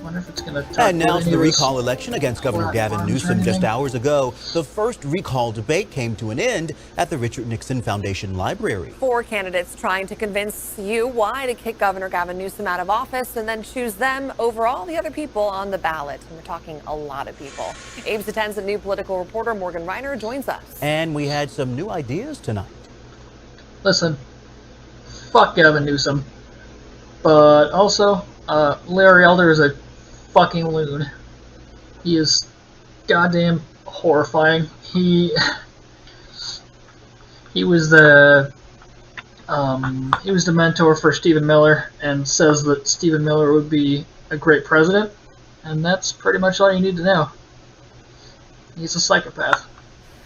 Wonder if it's gonna And now to the recall election against Governor Gavin Newsome just hours ago. The first recall debate came to an end at the Richard Nixon Foundation Library. 4 candidates trying to convince you why to kick Governor Gavin Newsome out of office and then choose them over all the other people on the ballot. And we're talking a lot of people. Abe's Attends new political reporter Morgan Reiner joins us. And we had some new ideas tonight. Listen, fuck Gavin Newsome. But also, Larry Elder is a fucking loon. He is goddamn horrifying. He was the mentor for Stephen Miller and says that Stephen Miller would be a great president, and that's pretty much all you need to know. He's a psychopath.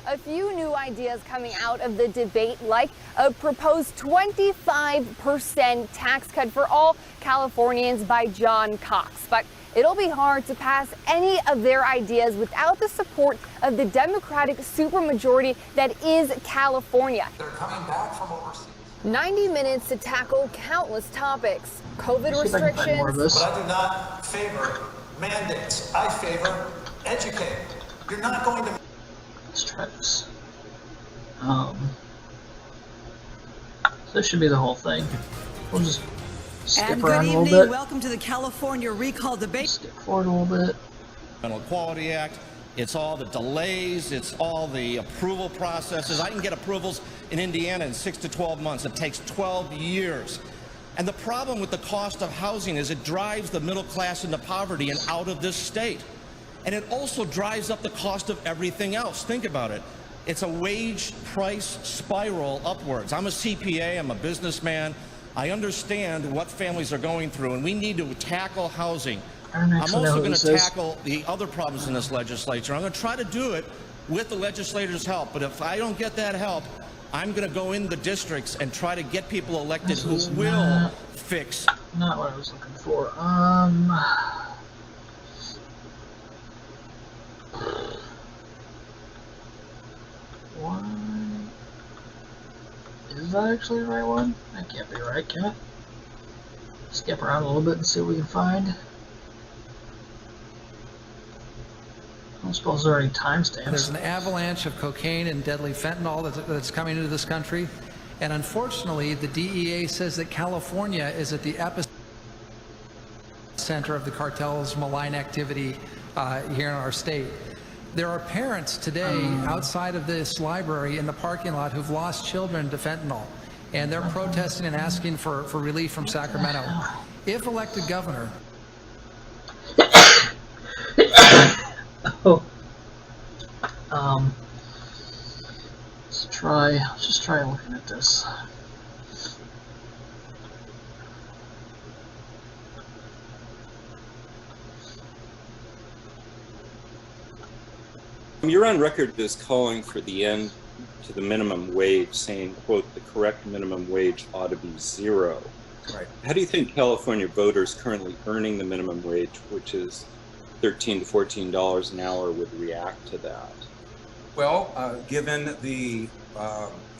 A few new ideas coming out of the debate, like a proposed 25% tax cut for all Californians by John Cox. But it'll be hard to pass any of their ideas without the support of the Democratic supermajority that is California. They're coming back from overseas. 90 minutes to tackle countless topics. COVID restrictions. But I do not favor mandates. I favor educate. You're not going to... Let's try this. This should be the whole thing. We'll just skip around a little bit. Welcome to the California recall debate. Skip forward a little bit. Environmental Quality Act. It's all the delays. It's all the approval processes. I can get approvals in Indiana in 6 to 12 months. It takes 12 years. And the problem with the cost of housing is it drives the middle class into poverty and out of this state. And it also drives up the cost of everything else. Think about it. It's a wage price spiral upwards. I'm a CPA, I'm a businessman. I understand what families are going through, and we need to tackle housing. I'm also going to tackle the other problems in this legislature. I'm going to try to do it with the legislators' help. But if I don't get that help, I'm going to go in the districts and try to get people elected who will fix. Not what I was looking for. One. Is that actually the right one? That can't be right, can it? Skip around a little bit and see what we can find. I don't suppose there are any timestamps. There's an avalanche of cocaine and deadly fentanyl that's coming into this country, and unfortunately, the DEA says that California is at the epicenter of the cartel's malign activity here in our state. There are parents today outside of this library in the parking lot who've lost children to fentanyl, and they're protesting and asking for relief from Sacramento. If elected governor... let's just try looking at this. You're on record as calling for the end to the minimum wage, saying, quote, the correct minimum wage ought to be $0. Right. How do you think California voters currently earning the minimum wage, which is $13 to $14 an hour, would react to that? Well, given the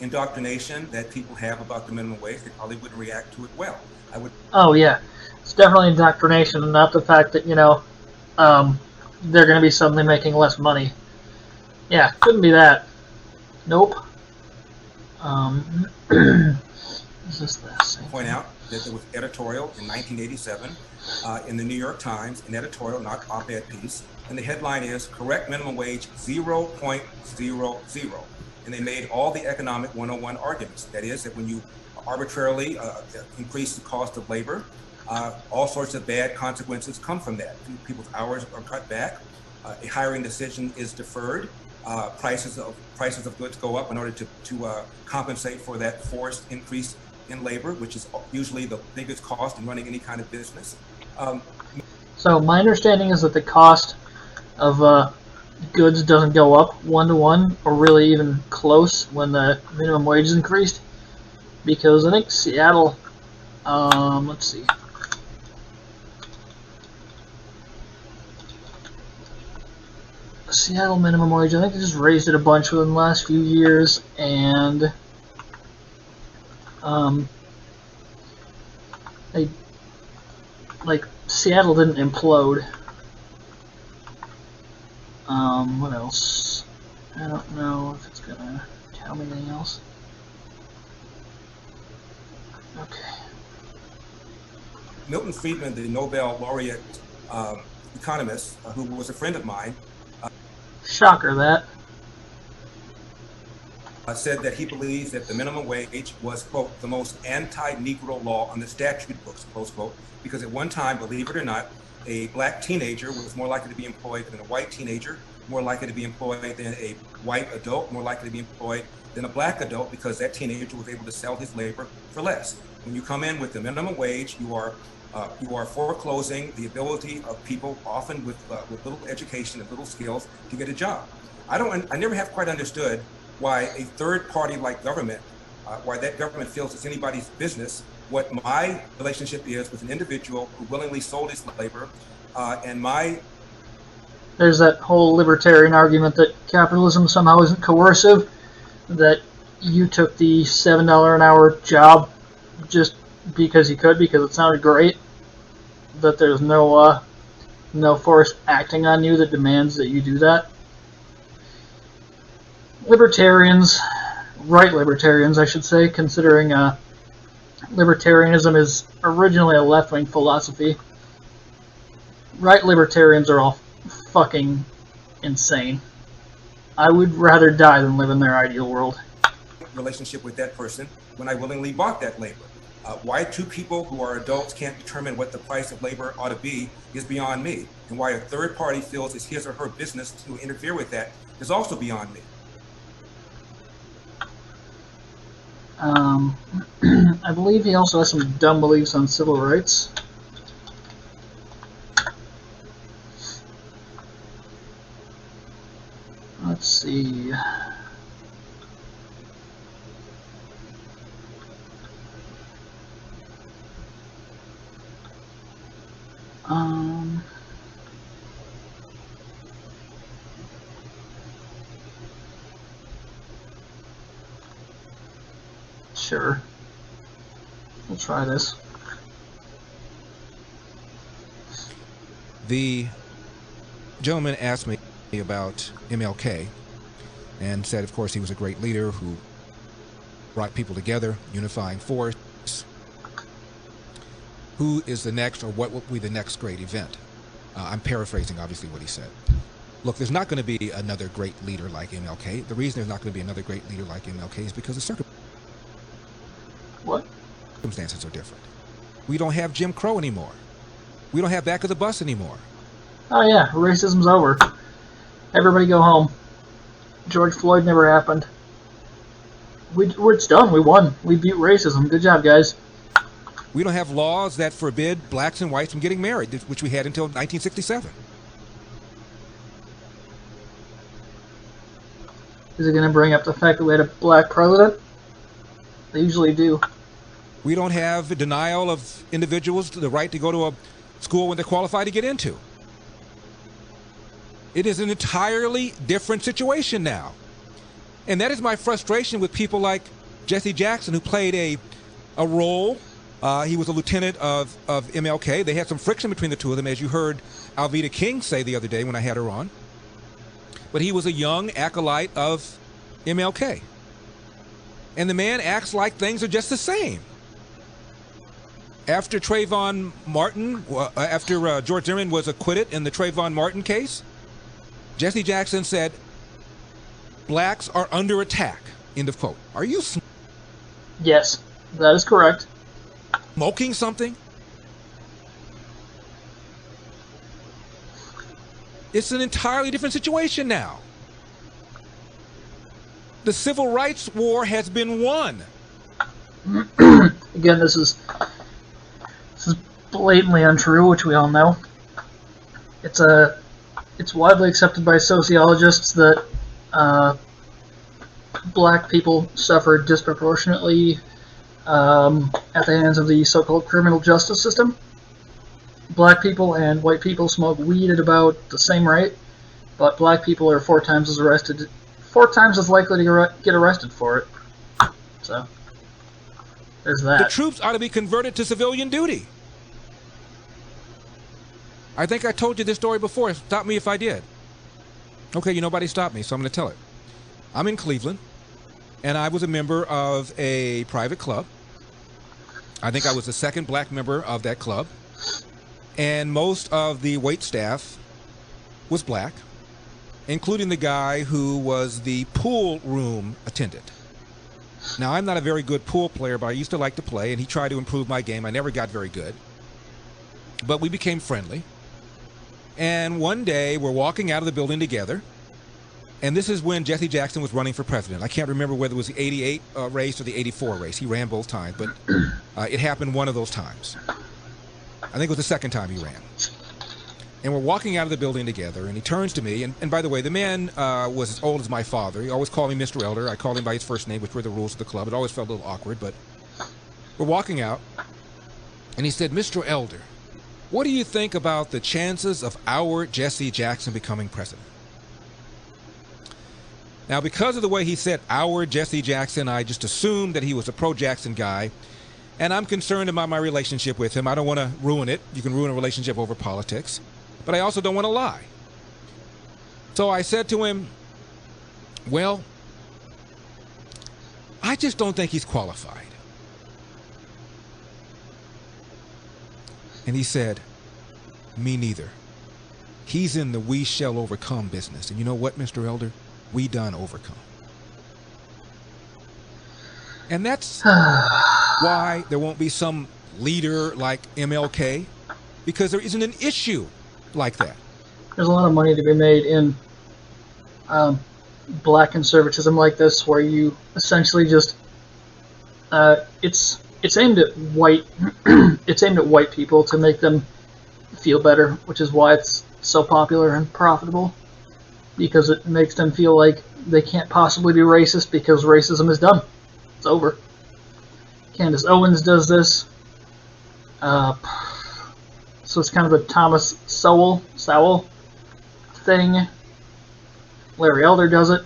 indoctrination that people have about the minimum wage, they probably wouldn't react to it well. I would. Oh yeah, it's definitely indoctrination, and not the fact that they're going to be suddenly making less money. Yeah, couldn't be that. Nope. Is this this? Point out that there was editorial in 1987 in the New York Times, an editorial, not op-ed piece, and the headline is "Correct Minimum Wage 0.00." And they made all the economic 101 arguments. That is, that when you arbitrarily increase the cost of labor, all sorts of bad consequences come from that. People's hours are cut back, a hiring decision is deferred, prices of goods go up in order to compensate for that forced increase in labor, which is usually the biggest cost in running any kind of business. So my understanding is that the cost of goods doesn't go up 1-to-1 or really even close when the minimum wage is increased, because I think Seattle, let's see. Seattle minimum wage, I think they just raised it a bunch within the last few years, and like, Seattle didn't implode. What else? I don't know if it's gonna tell me anything else. Okay. Milton Friedman, the Nobel laureate economist, who was a friend of mine, Shocker, that. Said that he believes that the minimum wage was, quote, the most anti-Negro law on the statute books, close quote, because at one time, believe it or not, a black teenager was more likely to be employed than a white teenager, more likely to be employed than a white adult, more likely to be employed than a black adult, because that teenager was able to sell his labor for less. When you come in with the minimum wage, you are foreclosing the ability of people, often with little education and little skills, to get a job. I never have quite understood why a third party like government, why that government feels it's anybody's business what my relationship is with an individual who willingly sold his labor, and my... There's that whole libertarian argument that capitalism somehow isn't coercive, that you took the $7 an hour job just because you could, because it sounded great, that there's no force acting on you that demands that you do that. Libertarians, right libertarians I should say, considering libertarianism is originally a left-wing philosophy, right libertarians are all fucking insane. I would rather die than live in their ideal world. Relationship with that person when I willingly bought that labor. Why two people who are adults can't determine what the price of labor ought to be is beyond me. And why a third party feels it's his or her business to interfere with that is also beyond me. I believe he also has some dumb beliefs on civil rights. Let's see. Sure. We'll try this. The gentleman asked me about MLK and said, of course, he was a great leader who brought people together, unifying force. Who is the next, or what will be the next great event? I'm paraphrasing, obviously, what he said. Look, there's not going to be another great leader like MLK. The reason there's not going to be another great leader like MLK is because the circumstances are different. We don't have Jim Crow anymore. We don't have back of the bus anymore. Oh yeah, racism's over. Everybody go home. George Floyd never happened. It's done. We won. We beat racism. Good job, guys. We don't have laws that forbid blacks and whites from getting married, which we had until 1967. Is it going to bring up the fact that we had a black president? They usually do. We don't have a denial of individuals the right to go to a school when they're qualified to get into. It is an entirely different situation now. And that is my frustration with people like Jesse Jackson, who played a role. He was a lieutenant of MLK. They had some friction between the two of them, as you heard Alveda King say the other day when I had her on. But he was a young acolyte of MLK. And the man acts like things are just the same. After Trayvon Martin, after George Zimmerman was acquitted in the Trayvon Martin case, Jesse Jackson said, blacks are under attack. End of quote. Are you Yes, that is correct. Smoking something? It's an entirely different situation now. The civil rights war has been won. Again, this is blatantly untrue, which we all know. It's widely accepted by sociologists that black people suffer disproportionately at the hands of the so-called criminal justice system. Black people and white people smoke weed at about the same rate, but black people are 4 times as likely to get arrested for it. So, there's that. The troops ought to be converted to civilian duty. I think I told you this story before. Stop me if I did. Okay, nobody stopped me, so I'm going to tell it. I'm in Cleveland, and I was a member of a private club. I think I was the second black member of that club. And most of the wait staff was black, including the guy who was the pool room attendant. Now, I'm not a very good pool player, but I used to like to play, and he tried to improve my game. I never got very good. But we became friendly. And one day, we're walking out of the building together, and this is when Jesse Jackson was running for president. I can't remember whether it was the 88 race or the 84 race. He ran both times, but it happened one of those times. I think it was the second time he ran. And we're walking out of the building together, and he turns to me, and by the way, the man was as old as my father. He always called me Mr. Elder. I called him by his first name, which were the rules of the club. It always felt a little awkward, but we're walking out, and he said, "Mr. Elder, what do you think about the chances of our Jesse Jackson becoming president?" Now, because of the way he said our Jesse Jackson, I just assumed that he was a pro-Jackson guy, and I'm concerned about my relationship with him. I don't want to ruin it. You can ruin a relationship over politics, but I also don't want to lie. So I said to him, "Well, I just don't think he's qualified." And he said, "Me neither. He's in the we shall overcome business. And you know what, Mr. Elder? We done overcome." And that's why there won't be some leader like MLK, because there isn't an issue like that. There's a lot of money to be made in black conservatism like this, where you essentially just it's aimed at white it's aimed at white people to make them feel better, which is why it's so popular and profitable, because it makes them feel like they can't possibly be racist because racism is done. It's over. Candace Owens does this. So it's kind of a Thomas Sowell thing. Larry Elder does it.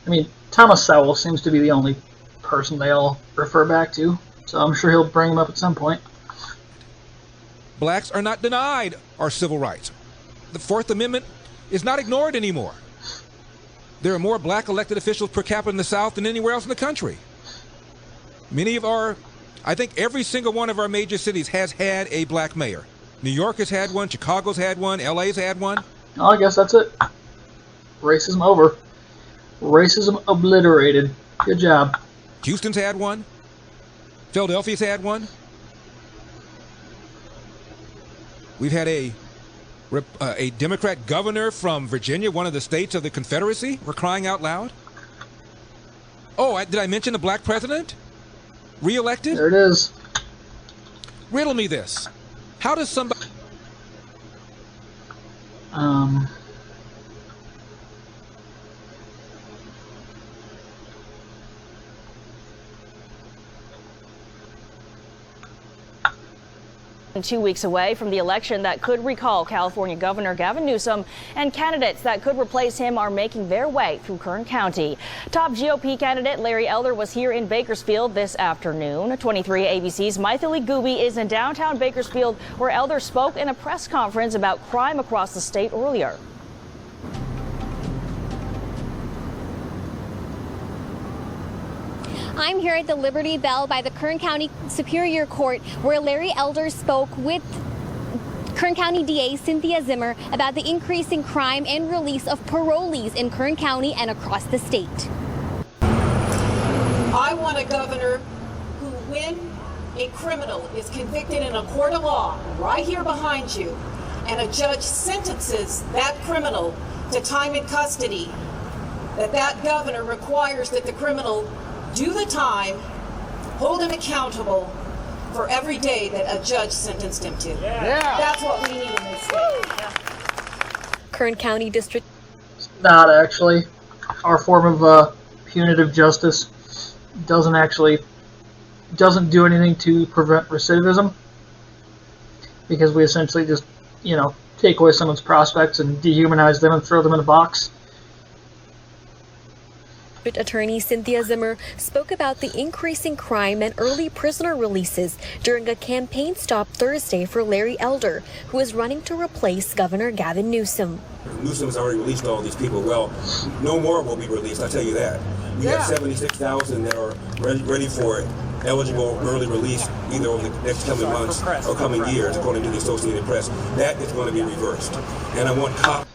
I mean, Thomas Sowell seems to be the only person they all refer back to, so I'm sure he'll bring him up at some point. Blacks are not denied our civil rights. The Fourth Amendment is not ignored anymore. There are more black elected officials per capita in the South than anywhere else in the country. Many of I think every single one of our major cities has had a black mayor. New York has had one, Chicago's had one, LA's had one. Oh, I guess that's it. Racism over. Racism obliterated. Good job. Houston's had one. Philadelphia's had one. We've had a Democrat governor from Virginia, one of the states of the Confederacy. We're crying out loud. Oh, did I mention the black president? Re-elected? There it is. Riddle me this. How does somebody... And 2 weeks away from the election that could recall California Governor Gavin Newsome, and candidates that could replace him are making their way through Kern County. Top GOP candidate Larry Elder was here in Bakersfield this afternoon. 23 ABC's Mythili Gooby is in downtown Bakersfield, where Elder spoke in a press conference about crime across the state earlier. I'm here at the Liberty Bell by the Kern County Superior Court, where Larry Elder spoke with Kern County DA Cynthia Zimmer about the increase in crime and release of parolees in Kern County and across the state. I want a governor who, when a criminal is convicted in a court of law, right here behind you, and a judge sentences that criminal to time in custody, that governor requires that the criminal do the time, hold him accountable for every day that a judge sentenced him to. Yeah. That's what we need in this state. Kern County District. Not actually. Our form of punitive justice doesn't do anything to prevent recidivism, because we essentially just, take away someone's prospects and dehumanize them and throw them in a box. Attorney Cynthia Zimmer spoke about the increasing crime and early prisoner releases during a campaign stop Thursday for Larry Elder, who is running to replace Governor Gavin Newsom. Newsom has already released all these people. Well, no more will be released, I'll tell you that. We have 76,000 that are ready for it, eligible early release either over the next coming months or coming years, according to the Associated Press. That is going to be reversed. And I want cops.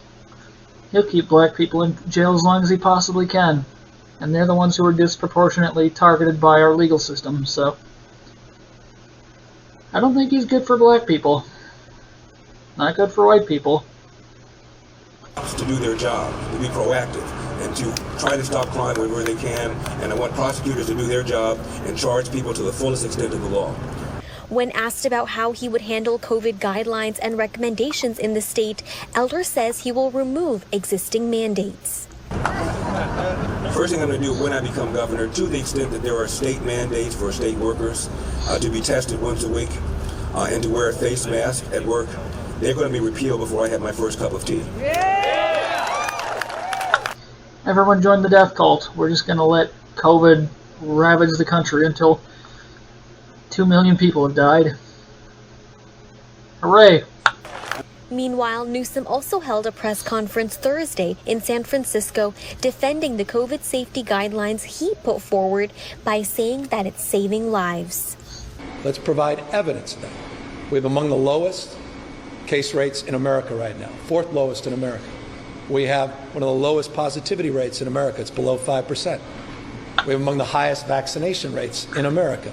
He'll keep black people in jail as long as he possibly can. And they're the ones who are disproportionately targeted by our legal system, so I don't think he's good for black people. Not good for white people. To do their job, to be proactive, and to try to stop crime wherever they can. And I want prosecutors to do their job and charge people to the fullest extent of the law. When asked about how he would handle COVID guidelines and recommendations in the state, Elder says he will remove existing mandates. First thing I'm going to do when I become governor, to the extent that there are state mandates for state workers to be tested once a week and to wear a face mask at work, they're going to be repealed before I have my first cup of tea. Everyone join the death cult. We're just going to let COVID ravage the country until 2 million people have died. Hooray! Meanwhile, Newsom also held a press conference Thursday in San Francisco defending the COVID safety guidelines he put forward by saying that it's saving lives. Let's provide evidence now. We have among the lowest case rates in America right now, 4th lowest in America. We have one of the lowest positivity rates in America. It's below 5%. We have among the highest vaccination rates in America.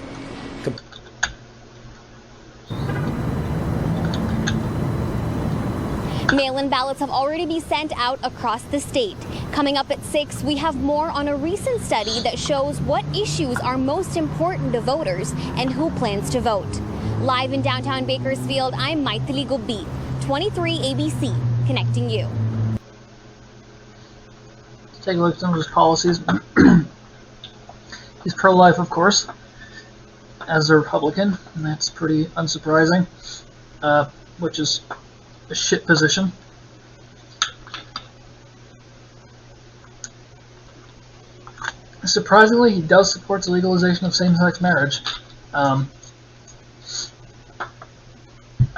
Mail-in ballots have already been sent out across the state. Coming up at 6, we have more on a recent study that shows what issues are most important to voters and who plans to vote. Live in downtown Bakersfield, I'm Maithili Gobi, 23 ABC, connecting you. Let's take a look at some of his policies. He's pro-life, of course, as a Republican, and that's pretty unsurprising, which is a shit position. Surprisingly, he does support the legalization of same-sex marriage. I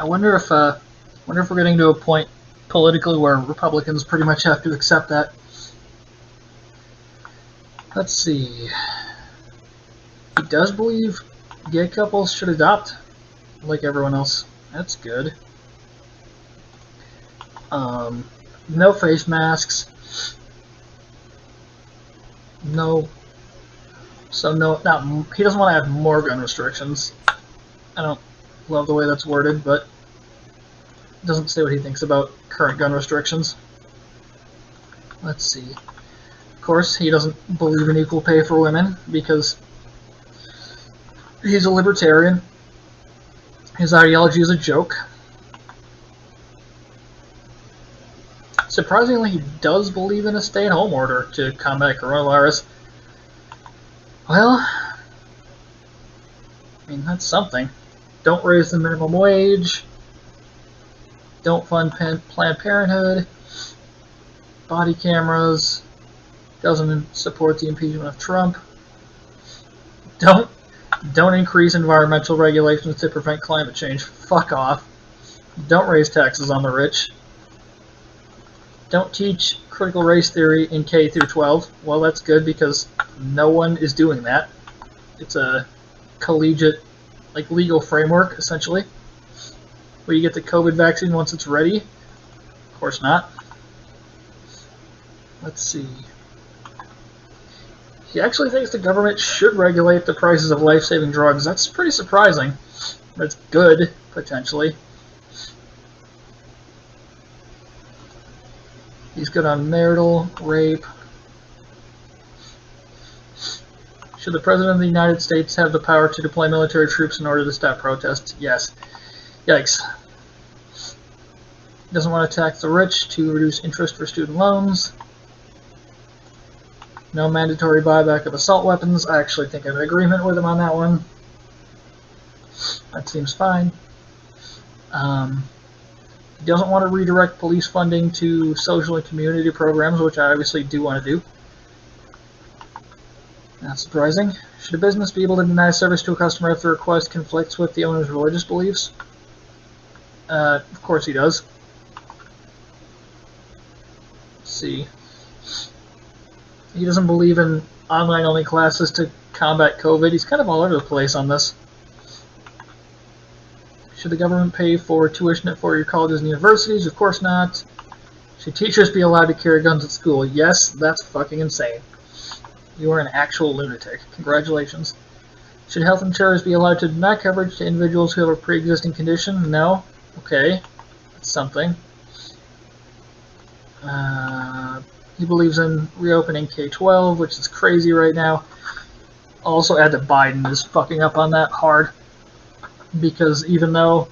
wonder if we're getting to a point politically where Republicans pretty much have to accept that. Let's see. He does believe gay couples should adopt, like everyone else. That's good. No face masks. No. So no, he doesn't want to have more gun restrictions. I don't love the way that's worded, but it doesn't say what he thinks about current gun restrictions. Let's see. Of course, he doesn't believe in equal pay for women because he's a libertarian. His ideology is a joke. Surprisingly, he does believe in a stay-at-home order to combat coronavirus. Well, I mean, that's something. Don't raise the minimum wage. Don't fund Planned Parenthood. Body cameras. Doesn't support the impeachment of Trump. Don't increase environmental regulations to prevent climate change. Fuck off. Don't raise taxes on the rich. Don't teach critical race theory in K through 12. Well, that's good because no one is doing that. It's a collegiate, like, legal framework, essentially. Will you get the COVID vaccine once it's ready? Of course not. Let's see. He actually thinks the government should regulate the prices of life-saving drugs. That's pretty surprising. That's good, potentially. He's good on marital, rape. Should the President of the United States have the power to deploy military troops in order to stop protests? Yes. Yikes. Doesn't want to tax the rich to reduce interest for student loans. No mandatory buyback of assault weapons. I actually think I'm in agreement with him on that one. That seems fine. He doesn't want to redirect police funding to social and community programs, which I obviously do want to do. Not surprising. Should a business be able to deny service to a customer if the request conflicts with the owner's religious beliefs? Of course he does. Let's see. He doesn't believe in online-only classes to combat COVID. He's kind of all over the place on this. Should the government pay for tuition at four-year colleges and universities? Of course not. Should teachers be allowed to carry guns at school? Yes, that's fucking insane. You are an actual lunatic. Congratulations. Should health insurers be allowed to deny coverage to individuals who have a pre-existing condition? No. Okay. That's something. He believes in reopening K-12, which is crazy right now. Also add that Biden is fucking up on that hard. Because even though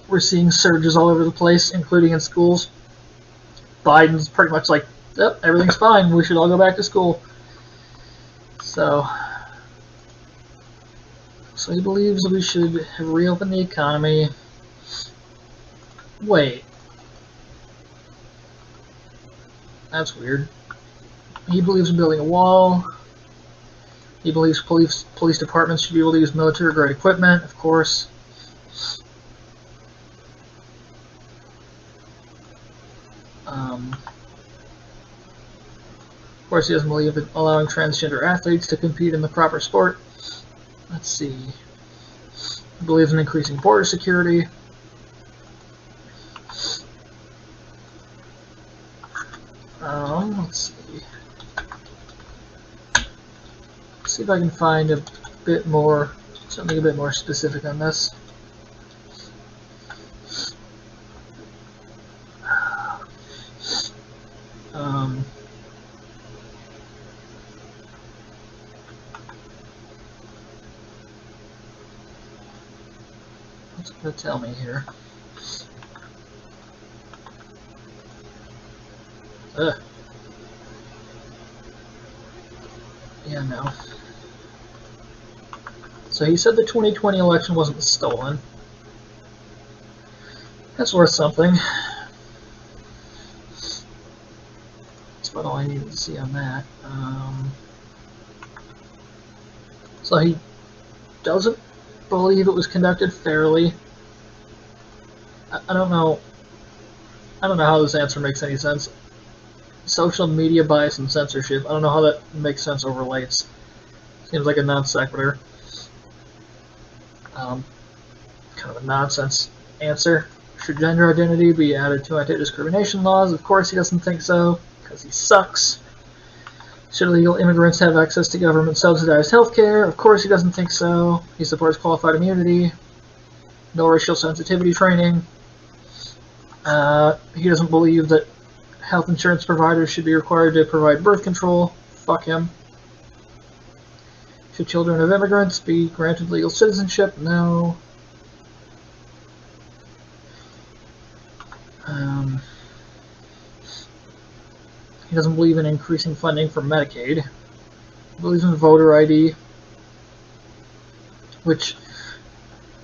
we're seeing surges all over the place, including in schools, Biden's pretty much like, yep, everything's fine, we should all go back to school. So he believes we should reopen the economy. Wait. That's weird. He believes in building a wall. He believes police departments should be able to use military-grade equipment, of course. Of course, he doesn't believe in allowing transgender athletes to compete in the proper sport. Let's see. He believes in increasing border security. Let's see. Let's see if I can find a bit more, something a bit more specific on this. What's it going to tell me here? Yeah, no. So he said the 2020 election wasn't stolen. That's worth something. That's about all I needed to see on that. So he doesn't believe it was conducted fairly. I don't know how this answer makes any sense. Social media bias and censorship. I don't know how that makes sense or relates. Seems like a non sequitur. Kind of a nonsense answer. Should gender identity be added to anti-discrimination laws? Of course he doesn't think so, because he sucks. Should illegal immigrants have access to government-subsidized health care? Of course he doesn't think so. He supports qualified immunity. No racial sensitivity training. He doesn't believe that health insurance providers should be required to provide birth control. Fuck him. Should children of immigrants be granted legal citizenship? No. He doesn't believe in increasing funding for Medicaid. He believes in voter ID, which,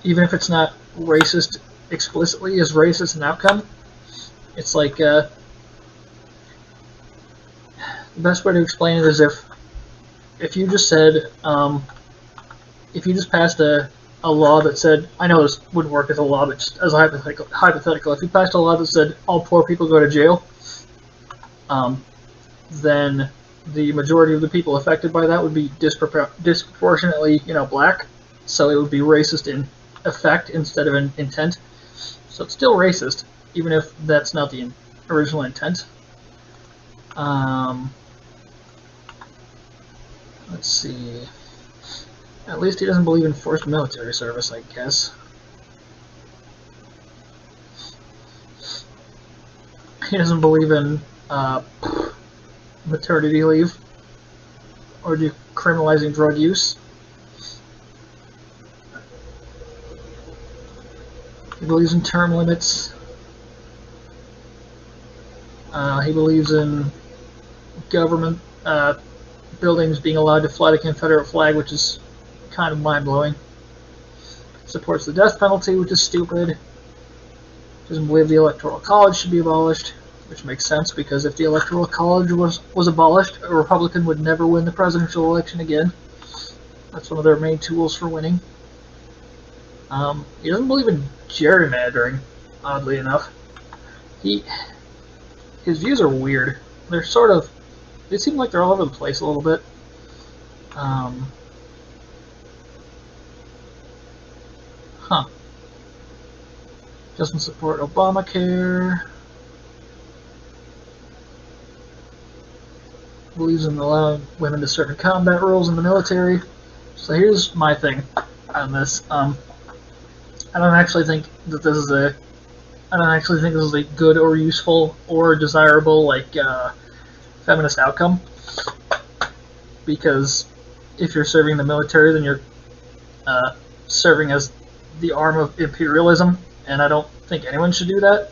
even if it's not racist explicitly, is racist in outcome. It's like, the best way to explain it is if you just said, if you just passed a law that said, I know this wouldn't work as a law, but just as a hypothetical, if you passed a law that said all poor people go to jail, then the majority of the people affected by that would be disproportionately, black, so it would be racist in effect instead of in intent. So it's still racist, even if that's not the original intent. Let's see. At least he doesn't believe in forced military service, I guess. He doesn't believe in maternity leave or decriminalizing drug use. He believes in term limits. He believes in government buildings being allowed to fly the Confederate flag, which is kind of mind-blowing. Supports the death penalty, which is stupid. Doesn't believe the Electoral College should be abolished, which makes sense, because if the Electoral College was abolished, a Republican would never win the presidential election again. That's one of their main tools for winning. He doesn't believe in gerrymandering, oddly enough. His views are weird. They're sort of, they seem like they're all over the place a little bit. Doesn't support Obamacare. Believes in allowing women to serve in combat roles in the military. So here's my thing on this. I don't actually think that this is a good or useful or desirable feminist outcome. Because if you're serving in the military, then you're serving as the arm of imperialism, and I don't think anyone should do that.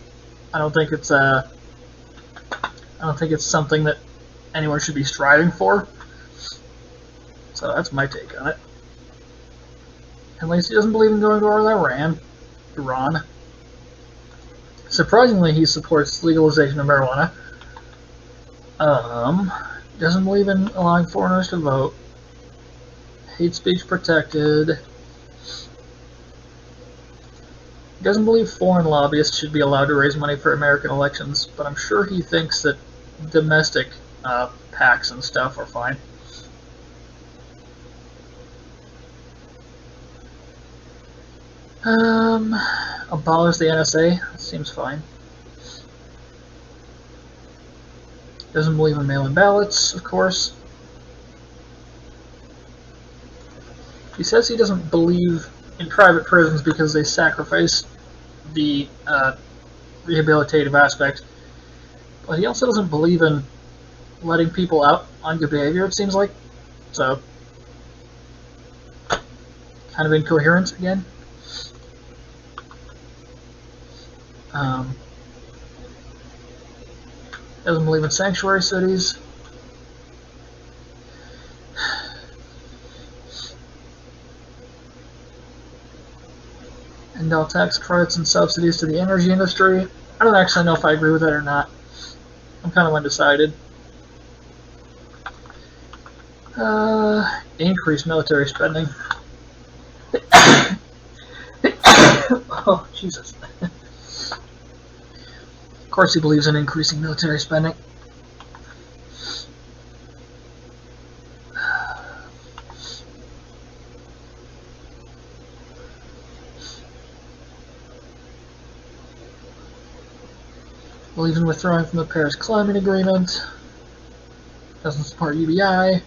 I don't think it's something that anyone should be striving for. So that's my take on it. At least he doesn't believe in going to war with Iran. Surprisingly, he supports legalization of marijuana. Doesn't believe in allowing foreigners to vote. Hate speech protected. Doesn't believe foreign lobbyists should be allowed to raise money for American elections, but I'm sure he thinks that domestic PACs and stuff are fine. Abolish the NSA. That seems fine. Doesn't believe in mail-in ballots, of course. He says he doesn't believe in private prisons because they sacrifice the rehabilitative aspect. But he also doesn't believe in letting people out on good behavior, it seems like. So, kind of incoherent again. Doesn't believe in sanctuary cities. End all tax credits and subsidies to the energy industry. I don't actually know if I agree with that or not. I'm kind of undecided. Increase military spending. Oh, Jesus. Of course he believes in increasing military spending. Believes in withdrawing from the Paris Climate Agreement. Doesn't support UBI.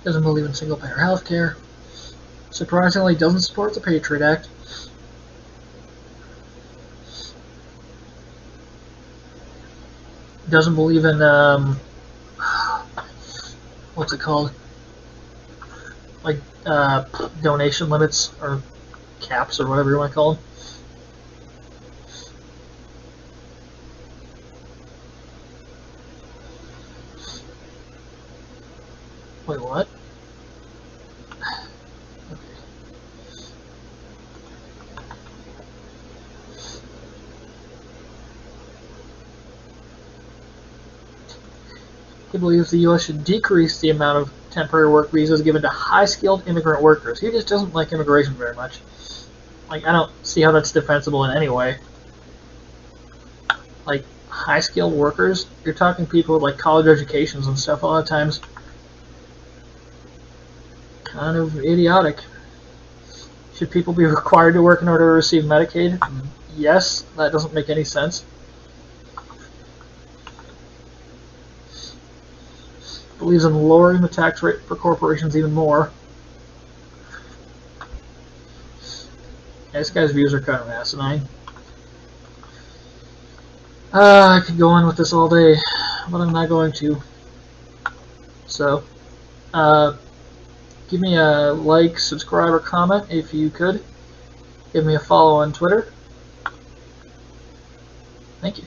Doesn't believe in single-payer health care. Surprisingly, doesn't support the Patriot Act. Doesn't believe in, what's it called? Like, donation limits, or caps, or whatever you want to call them. Wait, what? Okay. He believes the U.S. should decrease the amount of temporary work visas given to high-skilled immigrant workers. He just doesn't like immigration very much. Like, I don't see how that's defensible in any way. Like, high-skilled workers? You're talking people with, like, college educations and stuff a lot of times. Kind of idiotic. Should people be required to work in order to receive Medicaid? Yes, that doesn't make any sense. Believes in lowering the tax rate for corporations even more. This guy's views are kind of asinine. I could go on with this all day, but I'm not going to. So, give me a like, subscribe, or comment if you could. Give me a follow on Twitter. Thank you.